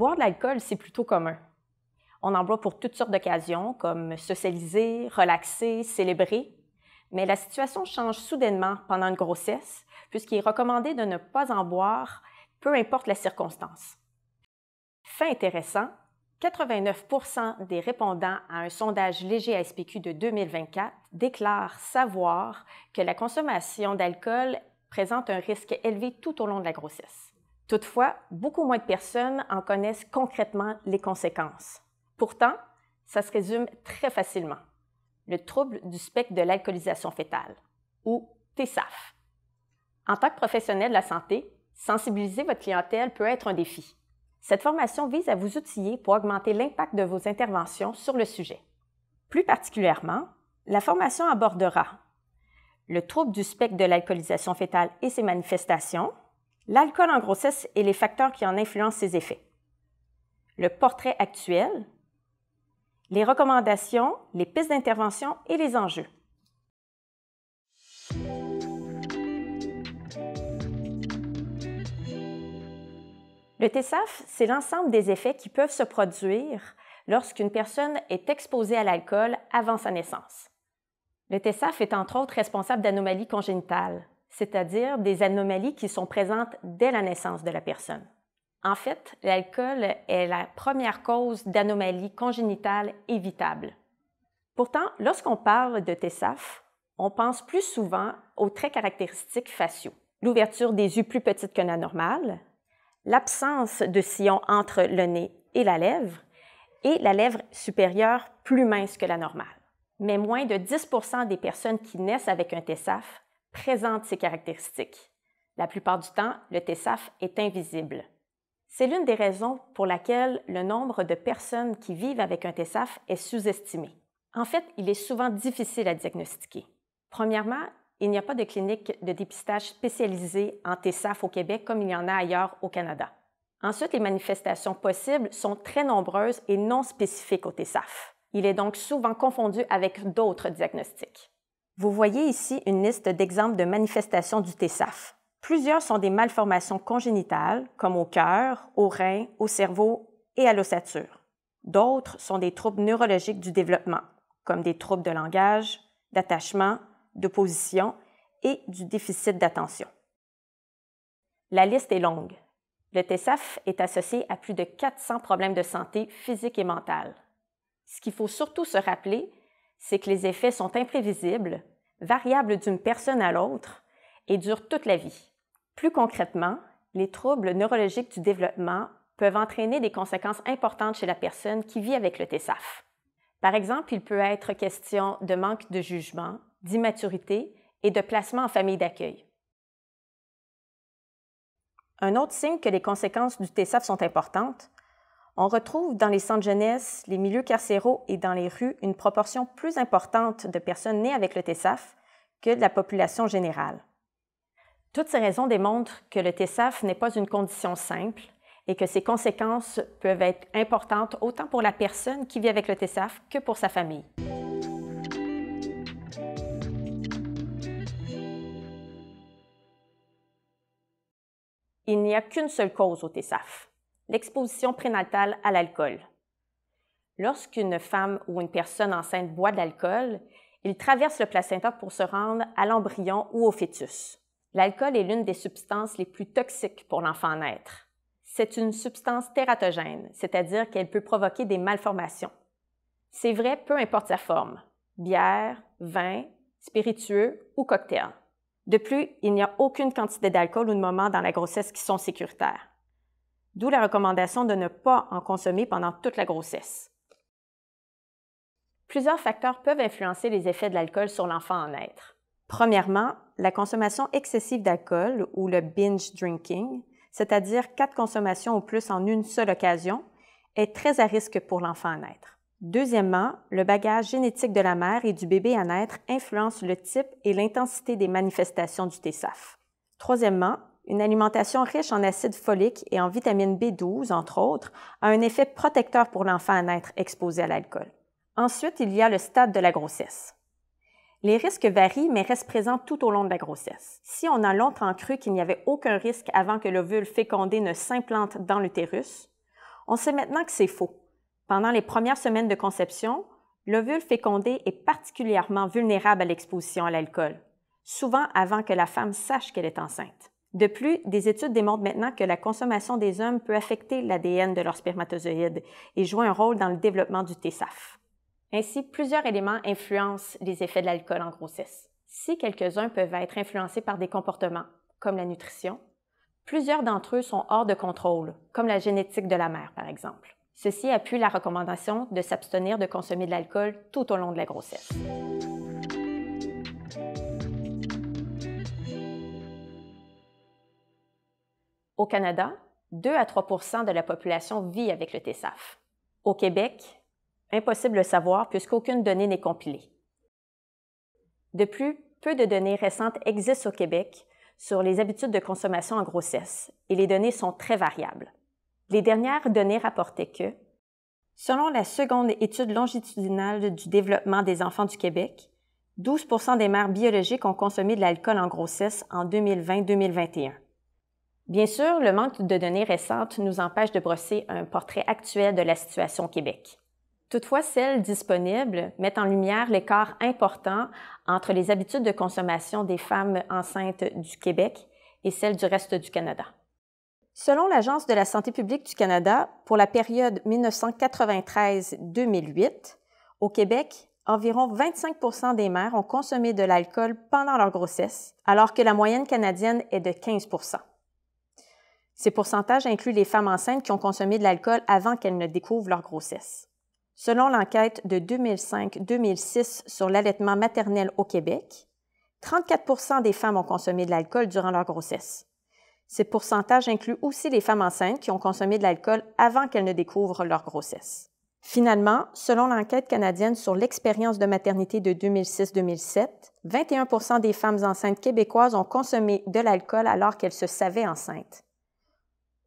Boire de l'alcool, c'est plutôt commun. On en boit pour toutes sortes d'occasions, comme socialiser, relaxer, célébrer. Mais la situation change soudainement pendant une grossesse, puisqu'il est recommandé de ne pas en boire, peu importe la circonstance. Fait intéressant, 89% des répondants à un sondage léger ASPQ de 2024 déclarent savoir que la consommation d'alcool présente un risque élevé tout au long de la grossesse. Toutefois, beaucoup moins de personnes en connaissent concrètement les conséquences. Pourtant, ça se résume très facilement. Le trouble du spectre de l'alcoolisation fœtale, ou TSAF. En tant que professionnel de la santé, sensibiliser votre clientèle peut être un défi. Cette formation vise à vous outiller pour augmenter l'impact de vos interventions sur le sujet. Plus particulièrement, la formation abordera le trouble du spectre de l'alcoolisation fœtale et ses manifestations, l'alcool en grossesse et les facteurs qui en influencent ses effets, le portrait actuel, les recommandations, les pistes d'intervention et les enjeux. Le TSAF, c'est l'ensemble des effets qui peuvent se produire lorsqu'une personne est exposée à l'alcool avant sa naissance. Le TSAF est entre autres responsable d'anomalies congénitales, c'est-à-dire des anomalies qui sont présentes dès la naissance de la personne. En fait, l'alcool est la première cause d'anomalies congénitales évitables. Pourtant, lorsqu'on parle de TSAF, on pense plus souvent aux traits caractéristiques faciaux. L'ouverture des yeux plus petite que la normale, l'absence de sillon entre le nez et la lèvre supérieure plus mince que la normale. Mais moins de 10% des personnes qui naissent avec un TSAF présentent ces caractéristiques. La plupart du temps, le TSAF est invisible. C'est l'une des raisons pour laquelle le nombre de personnes qui vivent avec un TSAF est sous-estimé. En fait, il est souvent difficile à diagnostiquer. Premièrement, il n'y a pas de clinique de dépistage spécialisée en TSAF au Québec comme il y en a ailleurs au Canada. Ensuite, les manifestations possibles sont très nombreuses et non spécifiques au TSAF. Il est donc souvent confondu avec d'autres diagnostics. Vous voyez ici une liste d'exemples de manifestations du TSAF. Plusieurs sont des malformations congénitales, comme au cœur, aux reins, au cerveau et à l'ossature. D'autres sont des troubles neurologiques du développement, comme des troubles de langage, d'attachement, de position et du déficit d'attention. La liste est longue. Le TSAF est associé à plus de 400 problèmes de santé physique et mentale. Ce qu'il faut surtout se rappeler, c'est que les effets sont imprévisibles, variables d'une personne à l'autre et durent toute la vie. Plus concrètement, les troubles neurologiques du développement peuvent entraîner des conséquences importantes chez la personne qui vit avec le TSAF. Par exemple, il peut être question de manque de jugement, d'immaturité et de placement en famille d'accueil. Un autre signe que les conséquences du TSAF sont importantes, on retrouve dans les centres jeunesse, les milieux carcéraux et dans les rues une proportion plus importante de personnes nées avec le TSAF que de la population générale. Toutes ces raisons démontrent que le TSAF n'est pas une condition simple et que ses conséquences peuvent être importantes autant pour la personne qui vit avec le TSAF que pour sa famille. Il n'y a qu'une seule cause au TSAF, l'exposition prénatale à l'alcool. Lorsqu'une femme ou une personne enceinte boit de l'alcool, il traverse le placenta pour se rendre à l'embryon ou au fœtus. L'alcool est l'une des substances les plus toxiques pour l'enfant à naître. C'est une substance tératogène, c'est-à-dire qu'elle peut provoquer des malformations. C'est vrai peu importe sa forme, bière, vin, spiritueux ou cocktail. De plus, il n'y a aucune quantité d'alcool ou de moments dans la grossesse qui sont sécuritaires. D'où la recommandation de ne pas en consommer pendant toute la grossesse. Plusieurs facteurs peuvent influencer les effets de l'alcool sur l'enfant à naître. Premièrement, la consommation excessive d'alcool ou le binge drinking, c'est-à-dire 4 consommations ou plus en une seule occasion, est très à risque pour l'enfant à naître. Deuxièmement, le bagage génétique de la mère et du bébé à naître influence le type et l'intensité des manifestations du TSAF. Troisièmement, une alimentation riche en acide folique et en vitamine B12, entre autres, a un effet protecteur pour l'enfant à naître exposé à l'alcool. Ensuite, il y a le stade de la grossesse. Les risques varient, mais restent présents tout au long de la grossesse. Si on a longtemps cru qu'il n'y avait aucun risque avant que l'ovule fécondé ne s'implante dans l'utérus, On sait maintenant que c'est faux. Pendant les premières semaines de conception, l'ovule fécondé est particulièrement vulnérable à l'exposition à l'alcool, souvent avant que la femme sache qu'elle est enceinte. De plus, des études démontrent maintenant que la consommation des hommes peut affecter l'ADN de leurs spermatozoïdes et jouer un rôle dans le développement du TSAF. Ainsi, plusieurs éléments influencent les effets de l'alcool en grossesse. Si quelques-uns peuvent être influencés par des comportements, comme la nutrition, plusieurs d'entre eux sont hors de contrôle, comme la génétique de la mère, par exemple. Ceci appuie la recommandation de s'abstenir de consommer de l'alcool tout au long de la grossesse. Au Canada, 2 à 3 % de la population vit avec le TSAF. Au Québec, impossible de le savoir puisqu'aucune donnée n'est compilée. De plus, peu de données récentes existent au Québec sur les habitudes de consommation en grossesse et les données sont très variables. Les dernières données rapportaient que, selon la seconde étude longitudinale du développement des enfants du Québec, 12 % des mères biologiques ont consommé de l'alcool en grossesse en 2020-2021. Bien sûr, le manque de données récentes nous empêche de brosser un portrait actuel de la situation au Québec. Toutefois, celles disponibles mettent en lumière l'écart important entre les habitudes de consommation des femmes enceintes du Québec et celles du reste du Canada. Selon l'Agence de la santé publique du Canada, pour la période 1993-2008, au Québec, environ 25 % des mères ont consommé de l'alcool pendant leur grossesse, alors que la moyenne canadienne est de 15 %. Ces pourcentages incluent les femmes enceintes qui ont consommé de l'alcool avant qu'elles ne découvrent leur grossesse. Selon l'enquête de 2005-2006 sur l'allaitement maternel au Québec, 34 % des femmes ont consommé de l'alcool durant leur grossesse. Ces pourcentages incluent aussi les femmes enceintes qui ont consommé de l'alcool avant qu'elles ne découvrent leur grossesse. Finalement, selon l'enquête canadienne sur l'expérience de maternité de 2006-2007, 21 % des femmes enceintes québécoises ont consommé de l'alcool alors qu'elles se savaient enceintes.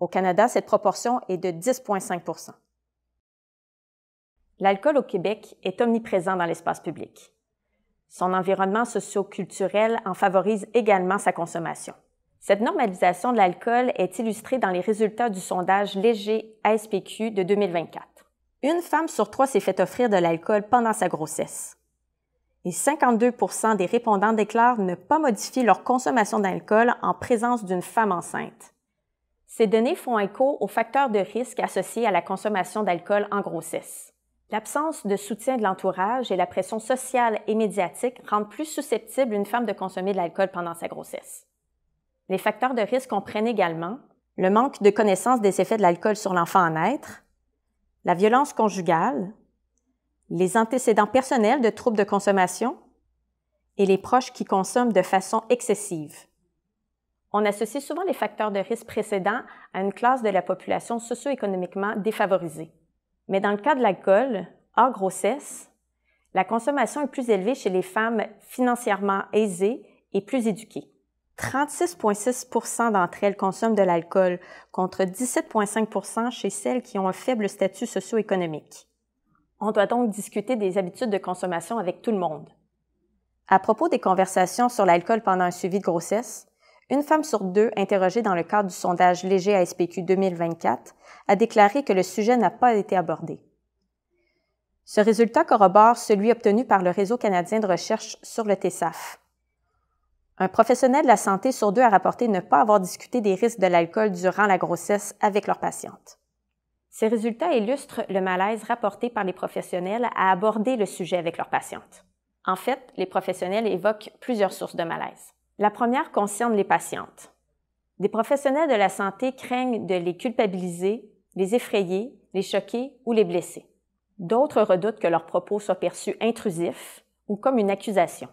Au Canada, cette proportion est de 10,5 %. L'alcool au Québec est omniprésent dans l'espace public. Son environnement socio-culturel en favorise également sa consommation. Cette normalisation de l'alcool est illustrée dans les résultats du sondage léger ASPQ de 2024. Une femme sur 3 s'est fait offrir de l'alcool pendant sa grossesse. Et 52 % des répondants déclarent ne pas modifier leur consommation d'alcool en présence d'une femme enceinte. Ces données font écho aux facteurs de risque associés à la consommation d'alcool en grossesse. L'absence de soutien de l'entourage et la pression sociale et médiatique rendent plus susceptible une femme de consommer de l'alcool pendant sa grossesse. Les facteurs de risque comprennent également le manque de connaissance des effets de l'alcool sur l'enfant à naître, la violence conjugale, les antécédents personnels de troubles de consommation et les proches qui consomment de façon excessive. On associe souvent les facteurs de risque précédents à une classe de la population socio-économiquement défavorisée. Mais dans le cas de l'alcool, hors grossesse, la consommation est plus élevée chez les femmes financièrement aisées et plus éduquées. 36,6 % d'entre elles consomment de l'alcool, contre 17,5 % chez celles qui ont un faible statut socio-économique. On doit donc discuter des habitudes de consommation avec tout le monde. À propos des conversations sur l'alcool pendant un suivi de grossesse, une femme sur 2 interrogée dans le cadre du sondage léger ASPQ 2024 a déclaré que le sujet n'a pas été abordé. Ce résultat corrobore celui obtenu par le Réseau canadien de recherche sur le TSAF. Un professionnel de la santé sur 2 a rapporté ne pas avoir discuté des risques de l'alcool durant la grossesse avec leurs patientes. Ces résultats illustrent le malaise rapporté par les professionnels à aborder le sujet avec leurs patientes. En fait, les professionnels évoquent plusieurs sources de malaise. La première concerne les patientes. Des professionnels de la santé craignent de les culpabiliser, les effrayer, les choquer ou les blesser. D'autres redoutent que leurs propos soient perçus intrusifs ou comme une accusation.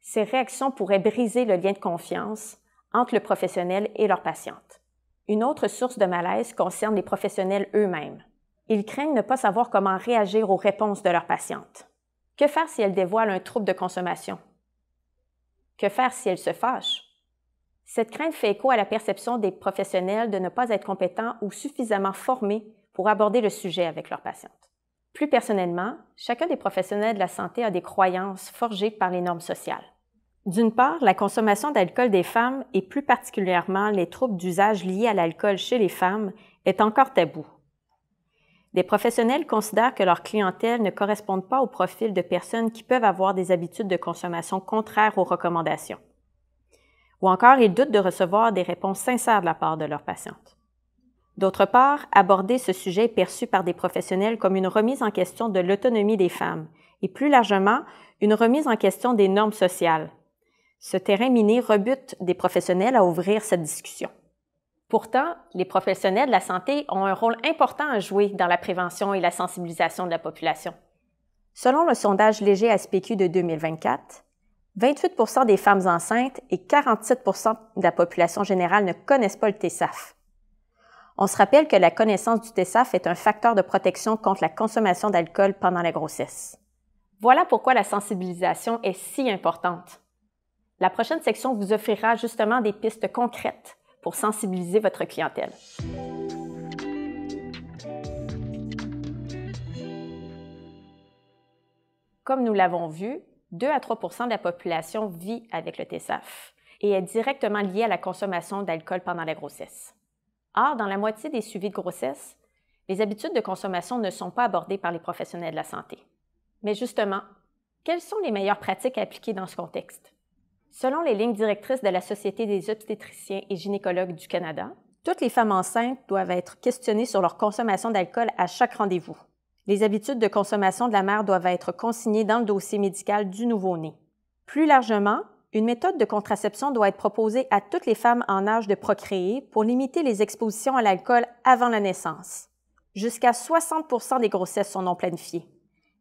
Ces réactions pourraient briser le lien de confiance entre le professionnel et leur patiente. Une autre source de malaise concerne les professionnels eux-mêmes. Ils craignent ne pas savoir comment réagir aux réponses de leurs patientes. Que faire si elles dévoilent un trouble de consommation? Que faire si elles se fâchent? Cette crainte fait écho à la perception des professionnels de ne pas être compétents ou suffisamment formés pour aborder le sujet avec leurs patientes. Plus personnellement, chacun des professionnels de la santé a des croyances forgées par les normes sociales. D'une part, la consommation d'alcool des femmes, et plus particulièrement les troubles d'usage liés à l'alcool chez les femmes, est encore tabou. Des professionnels considèrent que leur clientèle ne correspond pas au profil de personnes qui peuvent avoir des habitudes de consommation contraires aux recommandations. Ou encore, ils doutent de recevoir des réponses sincères de la part de leurs patientes. D'autre part, aborder ce sujet est perçu par des professionnels comme une remise en question de l'autonomie des femmes et plus largement, une remise en question des normes sociales. Ce terrain miné rebute des professionnels à ouvrir cette discussion. Pourtant, les professionnels de la santé ont un rôle important à jouer dans la prévention et la sensibilisation de la population. Selon le sondage Léger SPQ de 2024, 28 % des femmes enceintes et 47 % de la population générale ne connaissent pas le TSAF. On se rappelle que la connaissance du TSAF est un facteur de protection contre la consommation d'alcool pendant la grossesse. Voilà pourquoi la sensibilisation est si importante. La prochaine section vous offrira justement des pistes concrètes pour sensibiliser votre clientèle. Comme nous l'avons vu, 2 à 3 % de la population vit avec le TSAF et est directement liée à la consommation d'alcool pendant la grossesse. Or, dans la moitié des suivis de grossesse, les habitudes de consommation ne sont pas abordées par les professionnels de la santé. Mais justement, quelles sont les meilleures pratiques à appliquer dans ce contexte? Selon les lignes directrices de la Société des obstétriciens et gynécologues du Canada, toutes les femmes enceintes doivent être questionnées sur leur consommation d'alcool à chaque rendez-vous. Les habitudes de consommation de la mère doivent être consignées dans le dossier médical du nouveau-né. Plus largement, une méthode de contraception doit être proposée à toutes les femmes en âge de procréer pour limiter les expositions à l'alcool avant la naissance. Jusqu'à 60 % des grossesses sont non planifiées.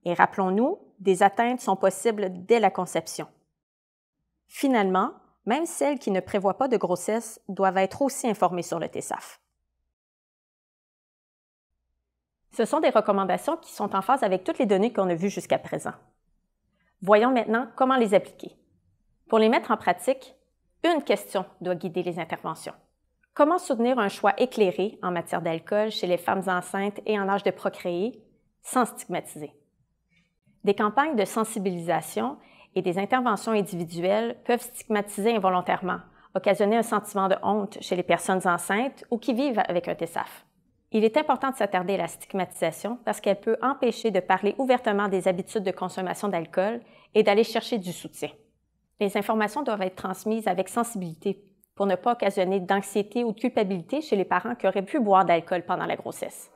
Et rappelons-nous, des atteintes sont possibles dès la conception. Finalement, même celles qui ne prévoient pas de grossesse doivent être aussi informées sur le TSAF. Ce sont des recommandations qui sont en phase avec toutes les données qu'on a vues jusqu'à présent. Voyons maintenant comment les appliquer. Pour les mettre en pratique, une question doit guider les interventions. Comment soutenir un choix éclairé en matière d'alcool chez les femmes enceintes et en âge de procréer sans stigmatiser? Des campagnes de sensibilisation et des interventions individuelles peuvent stigmatiser involontairement, occasionner un sentiment de honte chez les personnes enceintes ou qui vivent avec un TSAF. Il est important de s'attarder à la stigmatisation parce qu'elle peut empêcher de parler ouvertement des habitudes de consommation d'alcool et d'aller chercher du soutien. Les informations doivent être transmises avec sensibilité pour ne pas occasionner d'anxiété ou de culpabilité chez les parents qui auraient pu boire d'alcool pendant la grossesse.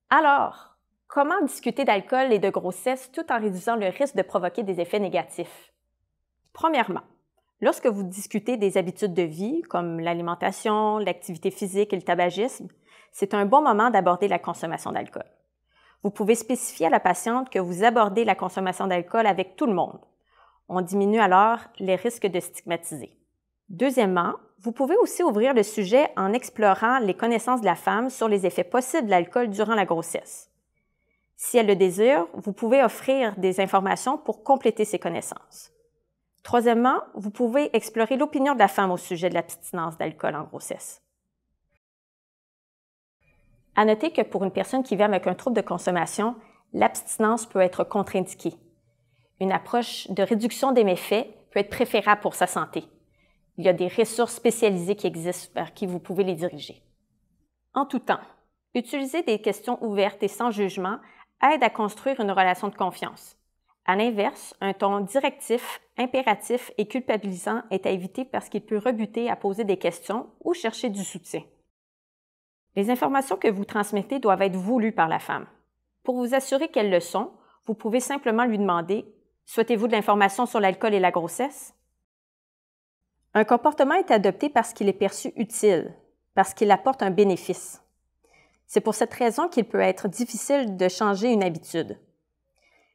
Alors, comment discuter d'alcool et de grossesse tout en réduisant le risque de provoquer des effets négatifs? Premièrement, lorsque vous discutez des habitudes de vie, comme l'alimentation, l'activité physique et le tabagisme, c'est un bon moment d'aborder la consommation d'alcool. Vous pouvez spécifier à la patiente que vous abordez la consommation d'alcool avec tout le monde. On diminue alors les risques de stigmatiser. Deuxièmement, vous pouvez aussi ouvrir le sujet en explorant les connaissances de la femme sur les effets possibles de l'alcool durant la grossesse. Si elle le désire, vous pouvez offrir des informations pour compléter ses connaissances. Troisièmement, vous pouvez explorer l'opinion de la femme au sujet de l'abstinence d'alcool en grossesse. À noter que pour une personne qui vit avec un trouble de consommation, l'abstinence peut être contre-indiquée. Une approche de réduction des méfaits peut être préférable pour sa santé. Il y a des ressources spécialisées qui existent vers qui vous pouvez les diriger. En tout temps, utiliser des questions ouvertes et sans jugement aide à construire une relation de confiance. À l'inverse, un ton directif, impératif et culpabilisant est à éviter parce qu'il peut rebuter à poser des questions ou chercher du soutien. Les informations que vous transmettez doivent être voulues par la femme. Pour vous assurer qu'elles le sont, vous pouvez simplement lui demander « Souhaitez-vous de l'information sur l'alcool et la grossesse? » Un comportement est adopté parce qu'il est perçu utile, parce qu'il apporte un bénéfice. C'est pour cette raison qu'il peut être difficile de changer une habitude.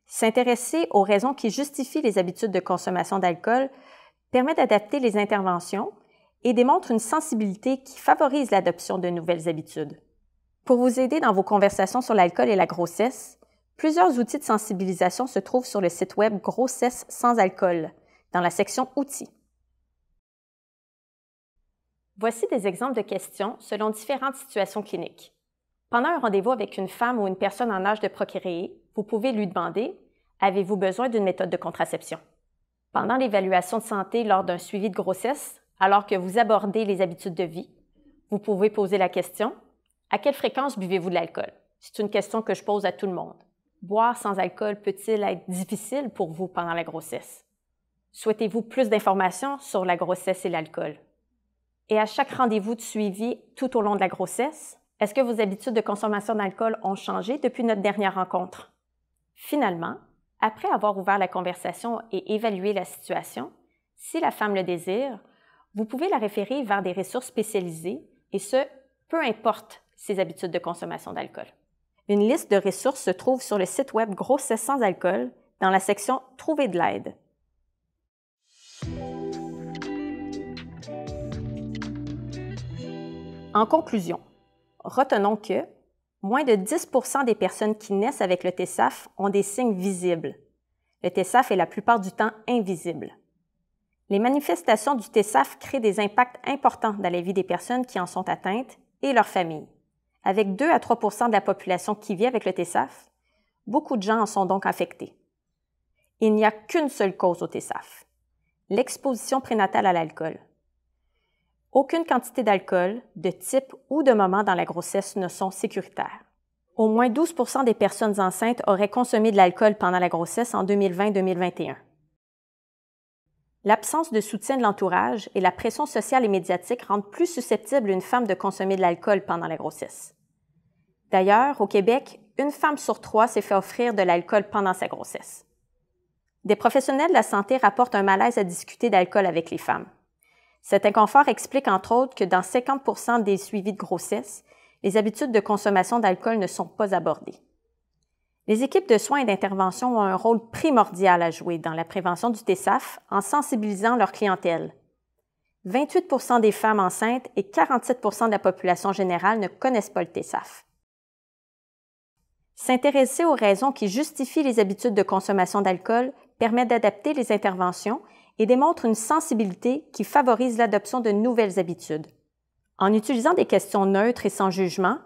S'intéresser aux raisons qui justifient les habitudes de consommation d'alcool permet d'adapter les interventions et démontre une sensibilité qui favorise l'adoption de nouvelles habitudes. Pour vous aider dans vos conversations sur l'alcool et la grossesse, plusieurs outils de sensibilisation se trouvent sur le site web Grossesse sans alcool, dans la section Outils. Voici des exemples de questions selon différentes situations cliniques. Pendant un rendez-vous avec une femme ou une personne en âge de procréer, vous pouvez lui demander « Avez-vous besoin d'une méthode de contraception? » Pendant l'évaluation de santé lors d'un suivi de grossesse, alors que vous abordez les habitudes de vie, vous pouvez poser la question « À quelle fréquence buvez-vous de l'alcool? » C'est une question que je pose à tout le monde. Boire sans alcool peut-il être difficile pour vous pendant la grossesse? Souhaitez-vous plus d'informations sur la grossesse et l'alcool? Et à chaque rendez-vous de suivi tout au long de la grossesse, est-ce que vos habitudes de consommation d'alcool ont changé depuis notre dernière rencontre? Finalement, après avoir ouvert la conversation et évalué la situation, si la femme le désire, vous pouvez la référer vers des ressources spécialisées, et ce, peu importe ses habitudes de consommation d'alcool. Une liste de ressources se trouve sur le site web Grossesse sans alcool dans la section « Trouver de l'aide ». En conclusion, retenons que moins de 10 % des personnes qui naissent avec le TSAF ont des signes visibles. Le TSAF est la plupart du temps invisible. Les manifestations du TSAF créent des impacts importants dans la vie des personnes qui en sont atteintes et leurs familles. Avec 2 à 3 % de la population qui vit avec le TSAF, beaucoup de gens en sont donc affectés. Il n'y a qu'une seule cause au TSAF, l'exposition prénatale à l'alcool. Aucune quantité d'alcool, de type ou de moment dans la grossesse ne sont sécuritaires. Au moins 12 % des personnes enceintes auraient consommé de l'alcool pendant la grossesse en 2020-2021. L'absence de soutien de l'entourage et la pression sociale et médiatique rendent plus susceptible une femme de consommer de l'alcool pendant la grossesse. D'ailleurs, au Québec, une femme sur 3 s'est fait offrir de l'alcool pendant sa grossesse. Des professionnels de la santé rapportent un malaise à discuter d'alcool avec les femmes. Cet inconfort explique entre autres que dans 50 % des suivis de grossesse, les habitudes de consommation d'alcool ne sont pas abordées. Les équipes de soins et d'intervention ont un rôle primordial à jouer dans la prévention du TSAF en sensibilisant leur clientèle. 28 % des femmes enceintes et 47 % de la population générale ne connaissent pas le TSAF. S'intéresser aux raisons qui justifient les habitudes de consommation d'alcool permet d'adapter les interventions et démontre une sensibilité qui favorise l'adoption de nouvelles habitudes. En utilisant des questions neutres et sans jugement,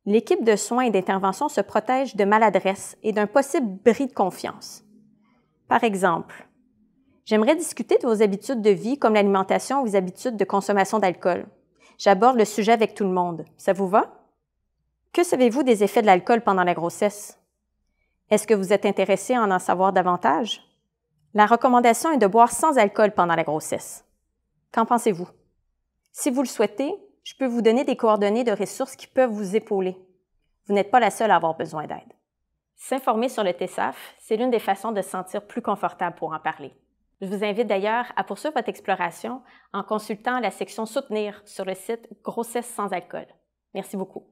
l'équipe de soins et d'intervention se protège de maladresse et d'un possible bris de confiance. Par exemple, « J'aimerais discuter de vos habitudes de vie comme l'alimentation ou vos habitudes de consommation d'alcool. J'aborde le sujet avec tout le monde. Ça vous va? Que savez-vous des effets de l'alcool pendant la grossesse? Est-ce que vous êtes intéressé à en savoir davantage? La recommandation est de boire sans alcool pendant la grossesse. Qu'en pensez-vous? Si vous le souhaitez, je peux vous donner des coordonnées de ressources qui peuvent vous épauler. Vous n'êtes pas la seule à avoir besoin d'aide. S'informer sur le TSAF, c'est l'une des façons de se sentir plus confortable pour en parler. Je vous invite d'ailleurs à poursuivre votre exploration en consultant la section « Soutenir » sur le site Grossesse sans alcool. Merci beaucoup.